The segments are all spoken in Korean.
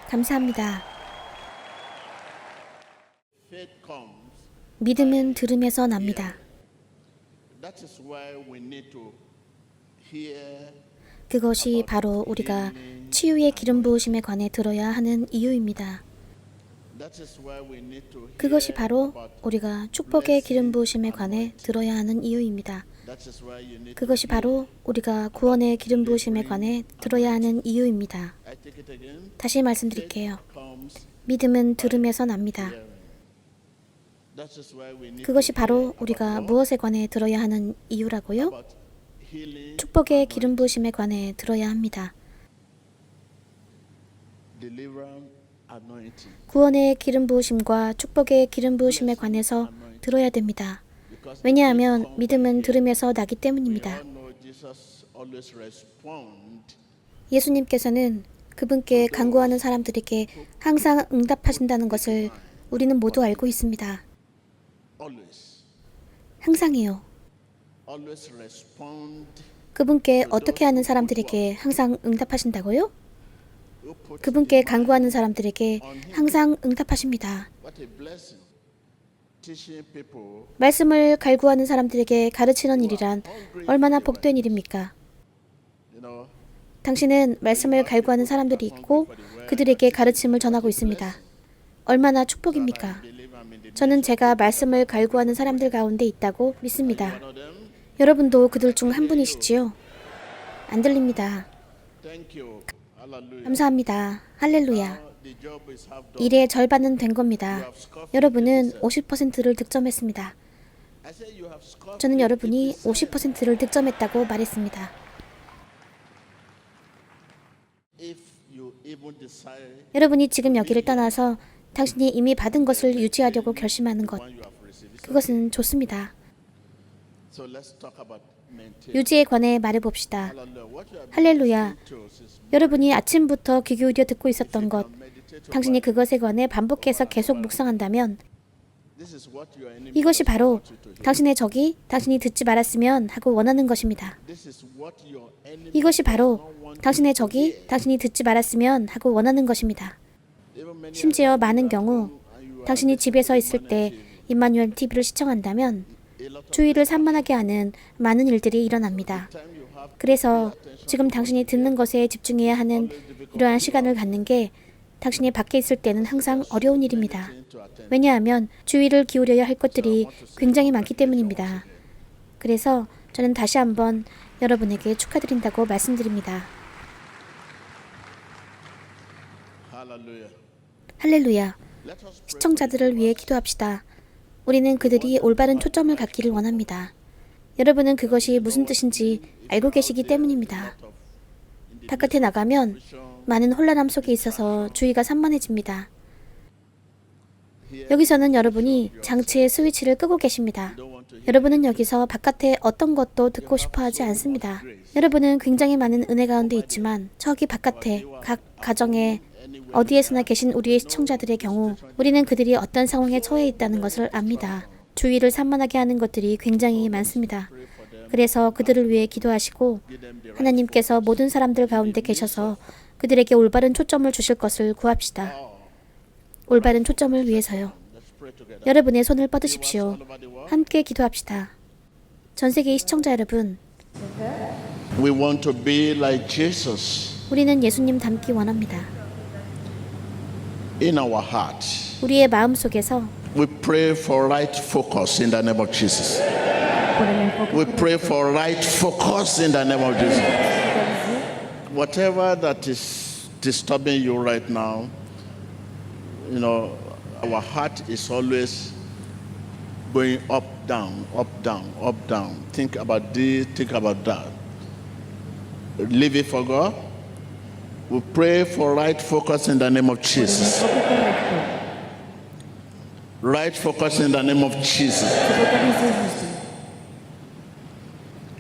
감사합니다. 믿음은 들음에서 납니다. 그것이 바로 우리가 치유의 기름 부으심에 관해 들어야 하는 이유입니다. 그것이 바로 우리가 축복의 기름 부으심에 관해 들어야 하는 이유입니다. 그것이 바로 우리가 구원의 기름 부으심에 관해 들어야 하는 이유입니다. 다시 말씀드릴게요. 믿음은 들음에서 납니다. 그것이 바로 우리가 무엇에 관해 들어야 하는 이유라고요? 축복의 기름 부으심에 관해 들어야 합니다. 구원의 기름 부으심과 축복의 기름 부으심에 관해서 들어야 됩니다. 왜냐하면 믿음은 들음에서 나기 때문입니다. 예수님께서는 그분께 간구하는 사람들에게 항상 응답하신다는 것을 우리는 모두 알고 있습니다. 항상이요. 그분께 어떻게 하는 사람들에게 항상 응답하신다고요? 그분께 간구하는 사람들에게 항상 응답하십니다. 말씀을 갈구하는 사람들에게 가르치는 일이란 얼마나 복된 일입니까? 당신은 말씀을 갈구하는 사람들이 있고 그들에게 가르침을 전하고 있습니다. 얼마나 축복입니까? 저는 제가 말씀을 갈구하는 사람들 가운데 있다고 믿습니다. 여러분도 그들 중 한 분이시지요? 안 들립니다. 감사합니다. 할렐루야. 일의 절반은 된 겁니다. 여러분은 50%를 득점했습니다. 저는 여러분이 50%를 득점했다고 말했습니다. 여러분이 지금 여기를 떠나서 당신이 이미 받은 것을 유지하려고 결심하는 것, 그것은 좋습니다. 유지에 관해 말해봅시다. 할렐루야. 여러분이 아침부터 귀 기울여 듣고 있었던 것, 당신이 그것에 관해 반복해서 계속 묵상한다면 이것이 바로 당신의 적이 당신이 듣지 말았으면 하고 원하는 것입니다. 이것이 바로 당신의 적이 당신이 듣지 말았으면 하고 원하는 것입니다. 심지어 많은 경우 당신이 집에서 있을 때 임마누엘 TV를 시청한다면 주의를 산만하게 하는 많은 일들이 일어납니다. 그래서 지금 당신이 듣는 것에 집중해야 하는 이러한 시간을 갖는 게 당신이 밖에 있을 때는 항상 어려운 일입니다. 왜냐하면 주의를 기울여야 할 것들이 굉장히 많기 때문입니다. 그래서 저는 다시 한번 여러분에게 축하드린다고 말씀드립니다. 할렐루야. 시청자들을 위해 기도합시다. 우리는 그들이 올바른 초점을 갖기를 원합니다. 여러분은 그것이 무슨 뜻인지 알고 계시기 때문입니다. 바깥에 나가면 많은 혼란함 속에 있어서 주의가 산만해집니다. 여기서는 여러분이 장치의 스위치를 끄고 계십니다. 여러분은 여기서 바깥에 어떤 것도 듣고 싶어 하지 않습니다. 여러분은 굉장히 많은 은혜 가운데 있지만 저기 바깥에 각 가정에 어디에서나 계신 우리의 시청자들의 경우 우리는 그들이 어떤 상황에 처해 있다는 것을 압니다. 주의를 산만하게 하는 것들이 굉장히 많습니다. 그래서 그들을 위해 기도하시고 하나님께서 모든 사람들 가운데 계셔서 그들에게 올바른 초점을 주실 것을 구합시다. 올바른 초점을 위해서요. 여러분의 손을 뻗으십시오. 함께 기도합시다. 전 세계의 시청자 여러분, We want to be like Jesus 우리는 예수님 닮기 원합니다. in our heart. 우리의 마음 속에서 We pray for right focus in the name of Jesus. We pray for right focus in the name of Jesus. Whatever that is disturbing you right now, you know, our heart is always going up, down, up, down, up, down. Think about this, think about that. Leave it for God. We pray for right focus in the name of Jesus. Right focus in the name of Jesus.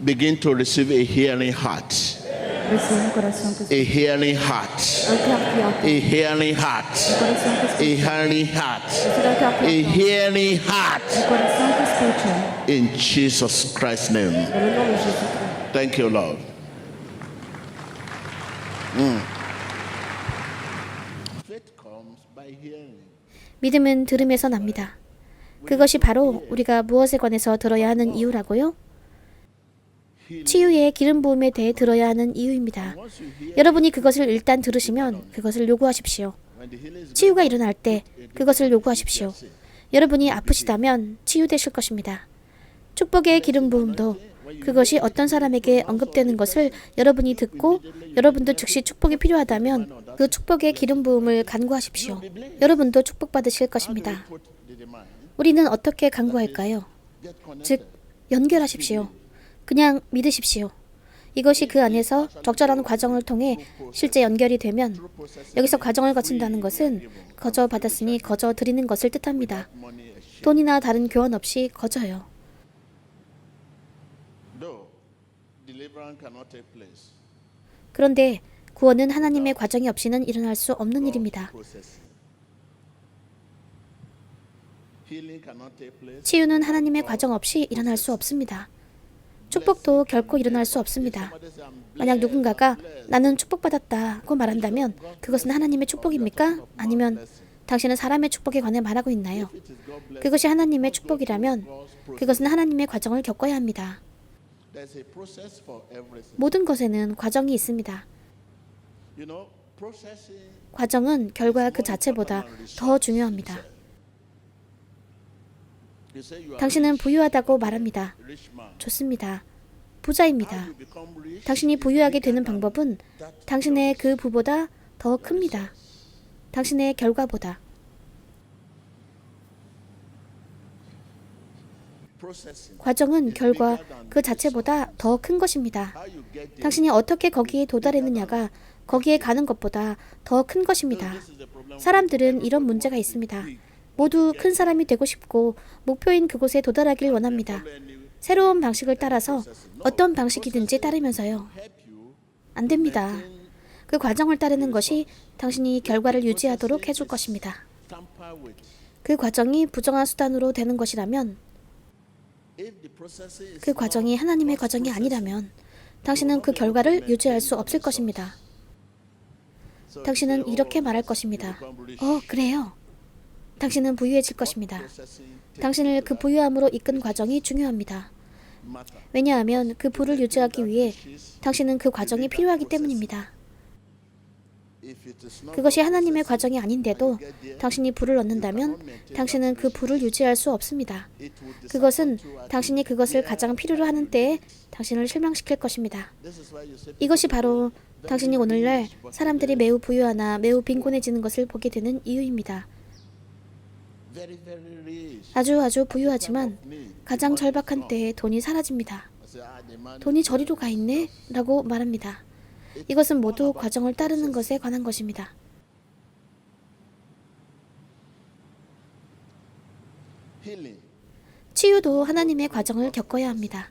Begin to receive a hearing heart. A hearing heart. A hearing heart. A hearing heart. A hearing heart. In Jesus Christ's name. Thank you, Lord. 믿음은 들음에서 납니다. 그것이 바로 우리가 무엇에 관해서 들어야 하는 이유라고요? 치유의 기름 부음에 대해 들어야 하는 이유입니다. 여러분이 그것을 일단 들으시면 그것을 요구하십시오. 치유가 일어날 때 그것을 요구하십시오. 여러분이 아프시다면 치유되실 것입니다. 축복의 기름 부음도 그것이 어떤 사람에게 언급되는 것을 여러분이 듣고 여러분도 즉시 축복이 필요하다면 그 축복의 기름 부음을 간구하십시오. 여러분도 축복받으실 것입니다. 우리는 어떻게 간구할까요? 즉, 연결하십시오. 그냥 믿으십시오. 이것이 그 안에서 적절한 과정을 통해 실제 연결이 되면 여기서 과정을 거친다는 것은 거저 받았으니 거저 드리는 것을 뜻합니다. 돈이나 다른 교환 없이 거저요. 그런데 구원은 하나님의 과정이 없이는 일어날 수 없는 일입니다. 치유는 하나님의 과정 없이 일어날 수 없습니다. 축복도 결코 일어날 수 없습니다. 만약 누군가가 나는 축복받았다고 말한다면 그것은 하나님의 축복입니까? 아니면 당신은 사람의 축복에 관해 말하고 있나요? 그것이 하나님의 축복이라면 그것은 하나님의 과정을 겪어야 합니다. 모든 것에는 과정이 있습니다. 과정은 결과 그 자체보다 더 중요합니다. 당신은 부유하다고 말합니다. 좋습니다. 부자입니다. 당신이 부유하게 되는 방법은 당신의 그 부보다 더 큽니다. 당신의 결과보다. 과정은 결과 그 자체보다 더 큰 것입니다. 당신이 어떻게 거기에 도달했느냐가 거기에 가는 것보다 더 큰 것입니다. 사람들은 이런 문제가 있습니다. 모두 큰 사람이 되고 싶고 목표인 그곳에 도달하길 원합니다. 새로운 방식을 따라서 어떤 방식이든지 따르면서요. 안 됩니다. 그 과정을 따르는 것이 당신이 결과를 유지하도록 해줄 것입니다. 그 과정이 부정한 수단으로 되는 것이라면, 그 과정이 하나님의 과정이 아니라면 당신은 그 결과를 유지할 수 없을 것입니다. 당신은 이렇게 말할 것입니다. 그래요. 당신은 부유해질 것입니다. 당신을 그 부유함으로 이끈 과정이 중요합니다. 왜냐하면 그 부를 유지하기 위해 당신은 그 과정이 필요하기 때문입니다. 그것이 하나님의 과정이 아닌데도 당신이 부를 얻는다면 당신은 그 부를 유지할 수 없습니다. 그것은 당신이 그것을 가장 필요로 하는 때에 당신을 실망시킬 것입니다. 이것이 바로 당신이 오늘날 사람들이 매우 부유하나 매우 빈곤해지는 것을 보게 되는 이유입니다. 아주 부유하지만 가장 절박한 때에 돈이 사라집니다. 돈이 저리로 가 있네? 라고 말합니다. 이것은 모두 과정을 따르는 것에 관한 것입니다. 치유도 하나님의 과정을 겪어야 합니다.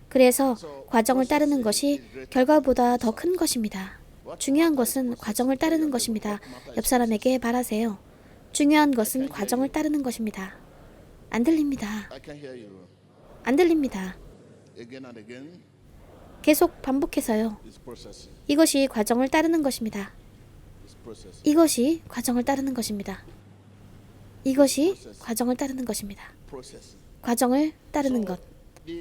그래서 과정을 따르는 것이 결과보다 더 큰 것입니다. 중요한 것은 과정을 따르는 것입니다. 옆 사람에게 말하세요. 중요한 것은 과정을 따르는 것입니다. 안 들립니다. 안 들립니다. 계속 반복해서요. 이것이 과정을 따르는 것입니다. 이것이 과정을 따르는 것입니다. 이것이 과정을 따르는 것입니다. 과정을 따르는 것.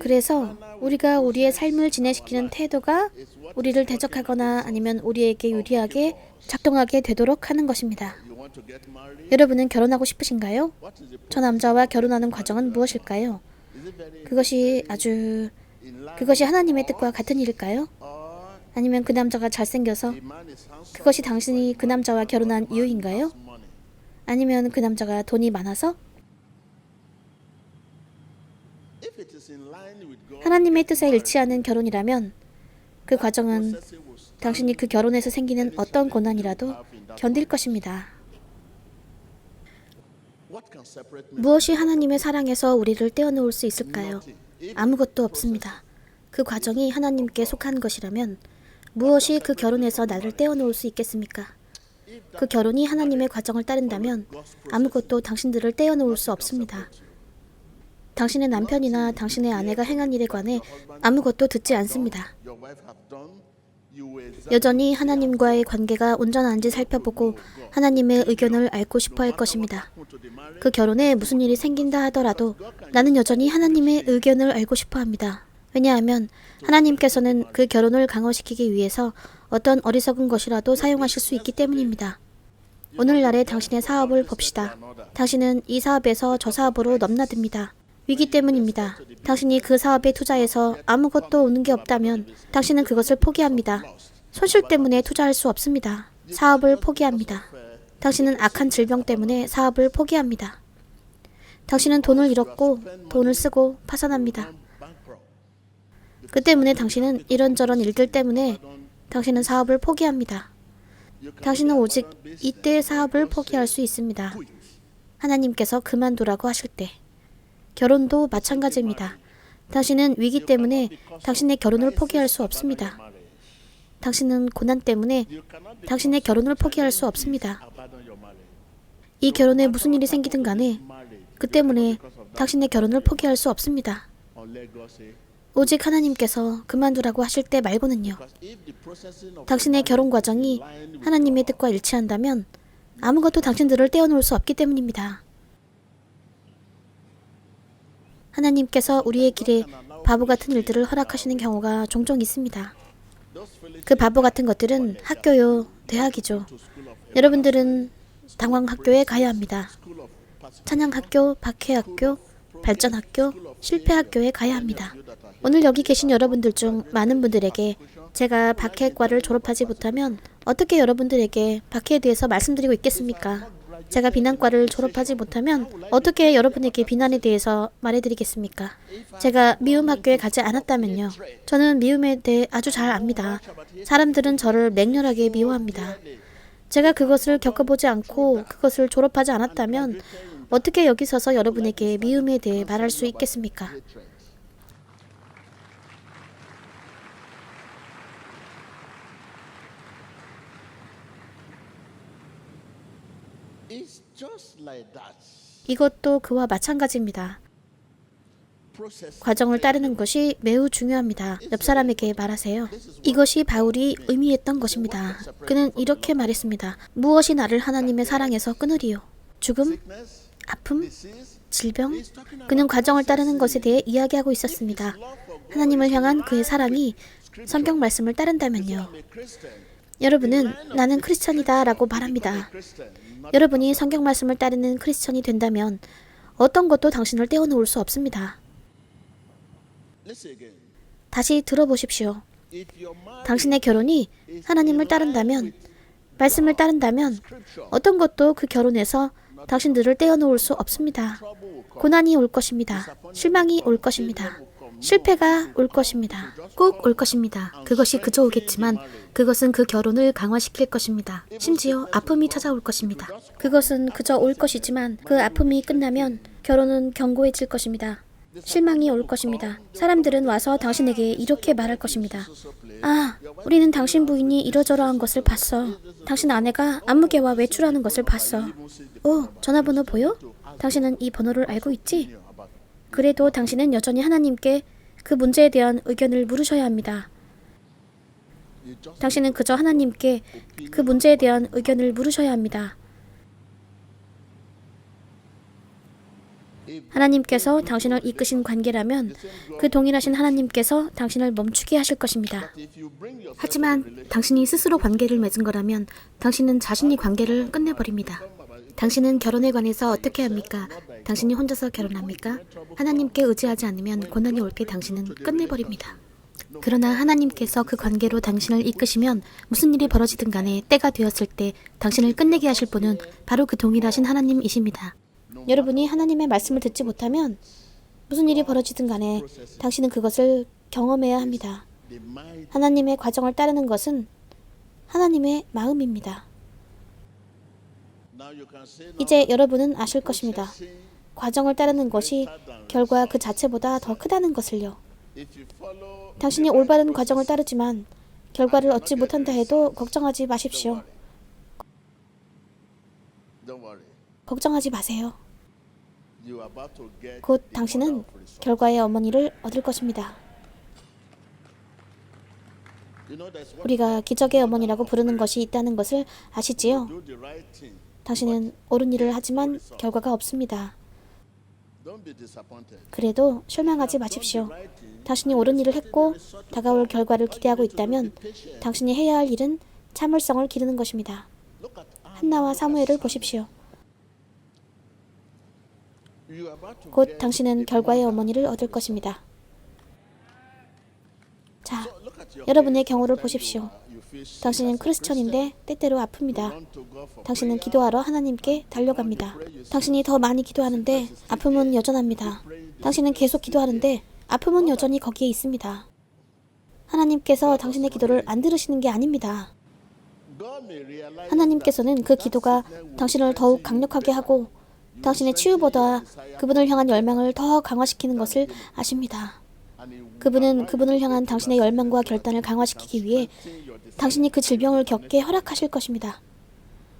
그래서 우리가 우리의 삶을 진행시키는 태도가 우리를 대적하거나 아니면 우리에게 유리하게 작동하게 되도록 하는 것입니다. 여러분은 결혼하고 싶으신가요? 저 남자와 결혼하는 과정은 무엇일까요? 그것이 하나님의 뜻과 같은 일일까요? 아니면 그 남자가 잘생겨서 그것이 당신이 그 남자와 결혼한 이유인가요? 아니면 그 남자가 돈이 많아서? 하나님의 뜻에 일치하는 결혼이라면 그 과정은 당신이 그 결혼에서 생기는 어떤 고난이라도 견딜 것입니다. 무엇이 하나님의 사랑에서 우리를 떼어놓을 수 있을까요? 아무것도 없습니다. 그 과정이 하나님께 속한 것이라면 무엇이 그 결혼에서 나를 떼어놓을 수 있겠습니까? 그 결혼이 하나님의 과정을 따른다면 아무것도 당신들을 떼어놓을 수 없습니다. 당신의 남편이나 당신의 아내가 행한 일에 관해 아무것도 듣지 않습니다. 여전히 하나님과의 관계가 온전한지 살펴보고 하나님의 의견을 알고 싶어 할 것입니다. 그 결혼에 무슨 일이 생긴다 하더라도 나는 여전히 하나님의 의견을 알고 싶어 합니다. 왜냐하면 하나님께서는 그 결혼을 강화시키기 위해서 어떤 어리석은 것이라도 사용하실 수 있기 때문입니다. 오늘날의 당신의 사업을 봅시다. 당신은 이 사업에서 저 사업으로 넘나듭니다. 위기 때문입니다. 당신이 그 사업에 투자해서 아무것도 오는 게 없다면 당신은 그것을 포기합니다. 손실 때문에 투자할 수 없습니다. 사업을 포기합니다. 당신은 악한 질병 때문에 사업을 포기합니다. 당신은 돈을 잃었고 돈을 쓰고 파산합니다. 그 때문에 당신은 이런저런 일들 때문에 당신은 사업을 포기합니다. 당신은 오직 이때의 사업을 포기할 수 있습니다. 하나님께서 그만두라고 하실 때. 결혼도 마찬가지입니다. 당신은 위기 때문에 당신의 결혼을 포기할 수 없습니다. 당신은 고난 때문에 당신의 결혼을 포기할 수 없습니다. 이 결혼에 무슨 일이 생기든 간에 그 때문에 당신의 결혼을 포기할 수 없습니다. 오직 하나님께서 그만두라고 하실 때 말고는요. 당신의 결혼 과정이 하나님의 뜻과 일치한다면 아무것도 당신들을 떼어놓을 수 없기 때문입니다. 하나님께서 우리의 길에 바보 같은 일들을 허락하시는 경우가 종종 있습니다. 그 바보 같은 것들은 학교요, 대학이죠. 여러분들은 당황학교에 가야 합니다. 찬양학교, 박해학교, 발전학교, 실패학교에 가야 합니다. 오늘 여기 계신 여러분들 중 많은 분들에게 제가 박해과를 졸업하지 못하면 어떻게 여러분들에게 박해에 대해서 말씀드리고 있겠습니까? 제가 비난과를 졸업하지 못하면 어떻게 여러분에게 비난에 대해서 말해드리겠습니까? 제가 미움 학교에 가지 않았다면요. 저는 미움에 대해 아주 잘 압니다. 사람들은 저를 맹렬하게 미워합니다. 제가 그것을 겪어보지 않고 그것을 졸업하지 않았다면 어떻게 여기 서서 여러분에게 미움에 대해 말할 수 있겠습니까? 이것도 그와 마찬가지입니다. 과정을 따르는 것이 매우 중요합니다. 옆 사람에게 말하세요. 이것이 바울이 의미했던 것입니다. 그는 이렇게 말했습니다. 무엇이 나를 하나님의 사랑에서 끊으리요? 죽음? 아픔? 질병? 그는 과정을 따르는 것에 대해 이야기하고 있었습니다. 하나님을 향한 그의 사랑이 성경 말씀을 따른다면요. 여러분은 나는 크리스천이다 라고 말합니다. 여러분이 성경 말씀을 따르는 크리스천이 된다면 어떤 것도 당신을 떼어놓을 수 없습니다. 다시 들어보십시오. 당신의 결혼이 하나님을 따른다면, 말씀을 따른다면 어떤 것도 그 결혼에서 당신들을 떼어놓을 수 없습니다. 고난이 올 것입니다. 실망이 올 것입니다. 실패가 올 것입니다. 꼭 올 것입니다. 그것이 그저 오겠지만 그것은 그 결혼을 강화시킬 것입니다. 심지어 아픔이 찾아올 것입니다. 그것은 그저 올 것이지만 그 아픔이 끝나면 결혼은 견고해질 것입니다. 실망이 올 것입니다. 사람들은 와서 당신에게 이렇게 말할 것입니다. 아, 우리는 당신 부인이 이러저러한 것을 봤어. 당신 아내가 안무개와 외출하는 것을 봤어. 오, 전화번호 보여? 당신은 이 번호를 알고 있지? 그래도 당신은 여전히 하나님께 그 문제에 대한 의견을 물으셔야 합니다. 당신은 그저 하나님께 그 문제에 대한 의견을 물으셔야 합니다. 하나님께서 당신을 이끄신 관계라면 그 동일하신 하나님께서 당신을 멈추게 하실 것입니다. 하지만 당신이 스스로 관계를 맺은 거라면 당신은 자신이 관계를 끝내버립니다. 당신은 결혼에 관해서 어떻게 합니까? 당신이 혼자서 결혼합니까? 하나님께 의지하지 않으면 고난이 올 때 당신은 끝내버립니다. 그러나 하나님께서 그 관계로 당신을 이끄시면 무슨 일이 벌어지든 간에 때가 되었을 때 당신을 끝내게 하실 분은 바로 그 동일하신 하나님이십니다. 여러분이 하나님의 말씀을 듣지 못하면 무슨 일이 벌어지든 간에 당신은 그것을 경험해야 합니다. 하나님의 과정을 따르는 것은 하나님의 마음입니다. 이제 여러분은 아실 것입니다. 과정을 따르는 것이 결과 그 자체보다 더 크다는 것을요. 당신이 올바른 과정을 따르지만 결과를 얻지 못한다 해도 걱정하지 마십시오. 걱정하지 마세요. 곧 당신은 결과의 어머니를 얻을 것입니다. 우리가 기적의 어머니라고 부르는 것이 있다는 것을 아시지요? Do the right thing. 당신은 옳은 일을 하지만 결과가 없습니다. Don't be disappointed. 그래도 실망하지 마십시오. 당신이 옳은 일을 했고 다가올 결과를 기대하고 있다면 당신이 해야 할 일은 참을성을 기르는 것입니다. Look at 한나와 사무엘을 보십시오. you are about to 곧 get 당신은 결과의 어머니를 얻을 것입니다. 자, look at your 여러분의 경우를 보십시오. you feel sick. 당신은 크리스천인데 때때로 아픕니다. Run to God for 당신은 기도하러 하나님께 달려갑니다. 당신이 더 많이 기도하는데 아픔은 여전합니다. 당신은 계속 기도하는데 아픔은 여전히 거기에 있습니다. 하나님께서 당신의 기도를 안 들으시는 게 아닙니다. God may realize 하나님께서는 그 기도가 당신을 더욱 강력하게 하고 당신의 치유보다 그분을 향한 열망을 더 강화시키는 것을 아십니다. and He will 그분은 그분을 향한 당신의 열망과 결단을 강화시키기 위해 당신이 그 질병을 겪게 허락하실 것입니다.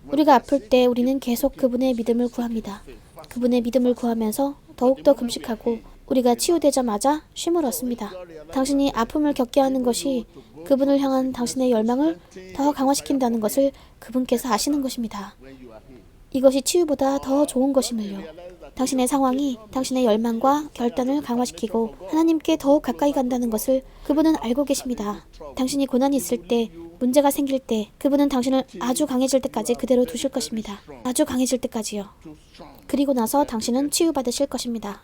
우리가 아플 때 우리는 계속 그분의 믿음을 구합니다. 그분의 믿음을 구하면서 더욱더 금식하고 우리가 치유되자마자 쉼을 얻습니다. 당신이 아픔을 겪게 하는 것이 그분을 향한 당신의 열망을 더 강화시킨다는 것을 그분께서 아시는 것입니다. 이것이 치유보다 더 좋은 것임을요. 당신의 상황이 당신의 열망과 결단을 강화시키고 하나님께 더욱 가까이 간다는 것을 그분은 알고 계십니다. 당신이 고난이 있을 때, 문제가 생길 때 그분은 당신을 아주 강해질 때까지 그대로 두실 것입니다. 아주 강해질 때까지요. 그리고 나서 당신은 치유받으실 것입니다.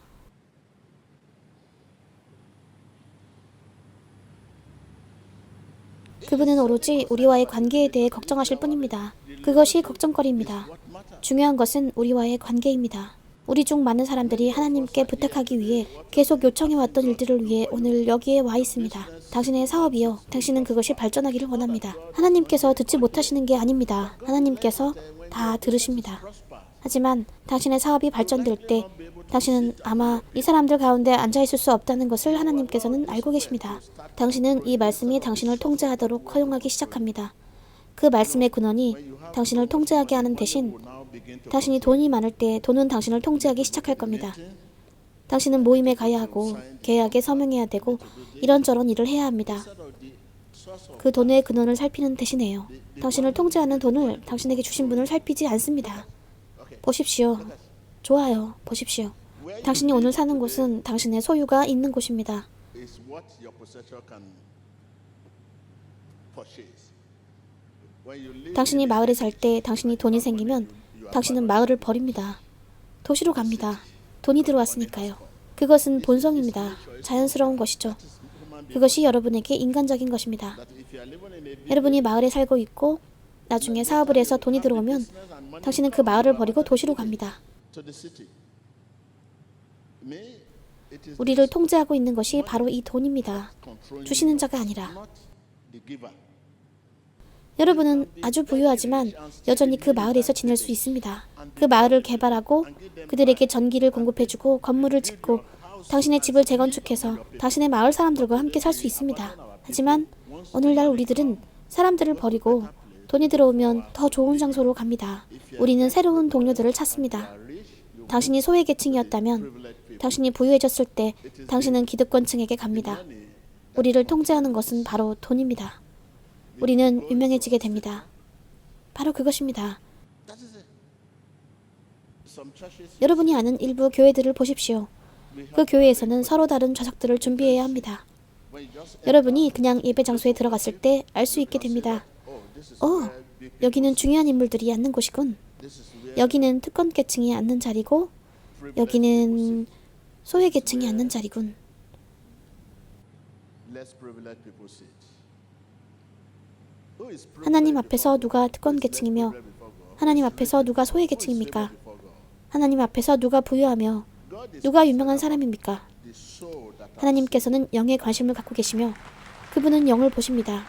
그분은 오로지 우리와의 관계에 대해 걱정하실 뿐입니다. 그것이 걱정거리입니다. 중요한 것은 우리와의 관계입니다. 우리 중 많은 사람들이 하나님께 부탁하기 위해 계속 요청해왔던 일들을 위해 오늘 여기에 와 있습니다. 당신의 사업이요. 당신은 그것이 발전하기를 원합니다. 하나님께서 듣지 못하시는 게 아닙니다. 하나님께서 다 들으십니다. 하지만 당신의 사업이 발전될 때 당신은 아마 이 사람들 가운데 앉아있을 수 없다는 것을 하나님께서는 알고 계십니다. 당신은 이 말씀이 당신을 통제하도록 허용하기 시작합니다. 그 말씀의 근원이 당신을 통제하게 하는 대신 당신이 돈이 많을 때 돈은 당신을 통제하기 시작할 겁니다. 당신은 모임에 가야 하고 계약에 서명해야 되고 이런저런 일을 해야 합니다. 그 돈의 근원을 살피는 대신에요. 당신을 통제하는 돈을 당신에게 주신 분을 살피지 않습니다. 보십시오. 좋아요. 보십시오. 당신이 오늘 사는 곳은 당신의 소유가 있는 곳입니다. is what your possessor can purchase. When you live 당신이 마을에 살 때 당신이 돈이 생기면 당신은 마을을 버립니다. 도시로 갑니다. 돈이 들어왔으니까요. 그것은 본성입니다. 자연스러운 것이죠. 그것이 여러분에게 인간적인 것입니다. if you are living in a 여러분이 마을에 살고 있고 나중에 사업을 해서 돈이 들어오면 당신은 그 마을을 버리고 도시로 갑니다. to the city. Me, it is 우리를 통제하고 있는 것이 바로 이 돈입니다. controlling 주시는 자가 아니라. not the giver. 여러분은 아주 부유하지만 여전히 그 마을에서 지낼 수 있습니다. 그 마을을 개발하고 그들에게 전기를 공급해주고 건물을 짓고 당신의 집을 재건축해서 당신의 마을 사람들과 함께 살 수 있습니다. 하지만 오늘날 우리들은 사람들을 버리고 돈이 들어오면 더 좋은 장소로 갑니다. 우리는 새로운 동료들을 찾습니다. 당신이 소외계층이었다면 당신이 부유해졌을 때 당신은 기득권층에게 갑니다. 우리를 통제하는 것은 바로 돈입니다. 우리는 유명해지게 됩니다. 바로 그것입니다. That is it. Some churches 여러분이 아는 일부 교회들을 보십시오. 그 교회에서는 서로 다른 좌석들을 준비해야 합니다. when you just 여러분이 그냥 예배 장소에 들어갔을 때 알 수 있게 됩니다. 여기는 중요한 인물들이 앉는 곳이군. this is where 여기는 특권계층이 앉는 자리고 여기는 소외계층이 앉는 자리군. less privileged people sit. Who is 하나님 앞에서 누가 특권계층이며 하나님 앞에서 누가 소외계층입니까? 하나님 앞에서 누가 부유하며 누가 유명한 사람입니까? the soul that 하나님께서는 영에 관심을 갖고 계시며 그분은 영을 보십니다.